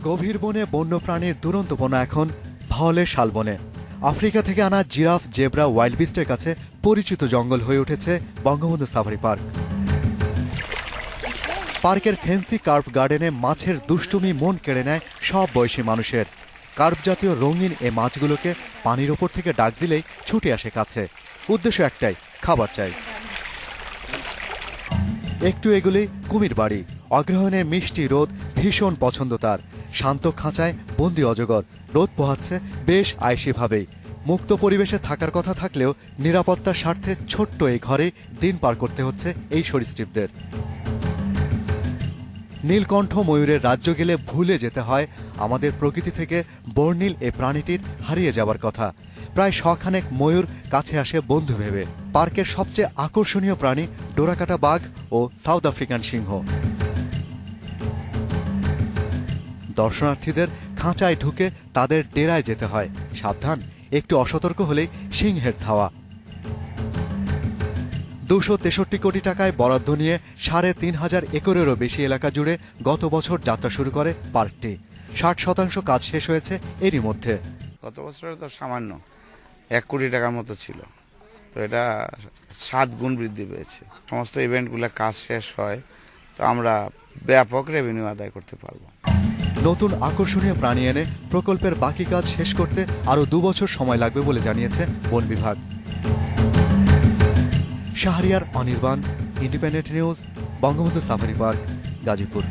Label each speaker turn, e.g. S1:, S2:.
S1: গভীর বনে বন্যপ্রাণীর দুরন্তপনা এখন ভাওয়ালের শালবনে। আফ্রিকা থেকে আনা জিরাফ, জেব্রা, ওয়াইল্ড বিস্টের কাছে পরিচিত জঙ্গল হয়ে উঠেছে বঙ্গবন্ধু সাফারি পার্ক। পার্কের ফেন্সি কার্ভ গার্ডেনে মাছের দুষ্টুমি মন কেড়ে নেয় সব বয়সী মানুষের। কার্ভ জাতীয় রঙিন এ মাছগুলোকে পানির ওপর থেকে ডাক দিলেই ছুটে আসে কাছে। উদ্দেশ্য একটাই, খাবার চাই। একটু এগুলেই কুমির বাড়ি। অগ্রহায়ণের মিষ্টি রোদ ভীষণ পছন্দ তার। শান্ত খাঁচায় বন্দি অজগর রোদ পোহাচ্ছে বেশ আয়সীভাবেই। মুক্ত পরিবেশে থাকার কথা থাকলেও নিরাপত্তার স্বার্থে ছোট্ট এই ঘরে দিন পার করতে হচ্ছে এই সরীসৃপদের। নীলকণ্ঠ ময়ূরের রাজ্য গেলে ভুলে যেতে হয় আমাদের প্রকৃতি থেকে বর্ণিল এ প্রাণীটির হারিয়ে যাবার কথা। প্রায় শখানেক ময়ূর কাছে আসে বন্ধু ভেবে। পার্কের সবচেয়ে আকর্ষণীয় প্রাণী ডোরাকাটা বাঘ ও সাউথ আফ্রিকান সিংহ। দর্শনার্থীদের খাঁচায় ঢুকে তাদের ডেরায় যেতে হয়। সাবধান, একটু অসতর্ক হলেই সিংহের ধাওয়া। 263 কোটি টাকায় বরাদ্দ নিয়ে 3,500 একরেরও বেশি এলাকা জুড়ে গত বছর যাত্রা শুরু করে পার্কটি। 60% কাজ শেষ হয়েছে এরই মধ্যে।
S2: গত বছরে তো সামান্য 1 কোটি টাকার মতো ছিল, তো এটা 7 গুণ বৃদ্ধি পেয়েছে। সমস্ত ইভেন্টগুলো কাজ শেষ হয় তো আমরা ব্যাপক রেভিনিউ আদায় করতে পারবো।
S1: নতুন আকর্ষণীয় প্রাণী এনে প্রকল্পের বাকি কাজ শেষ করতে আরও 2 বছর সময় লাগবে বলে জানিয়েছে বন বিভাগ। Shahriar Anirban, independent news, Bangabandhu safari park, Gazipur.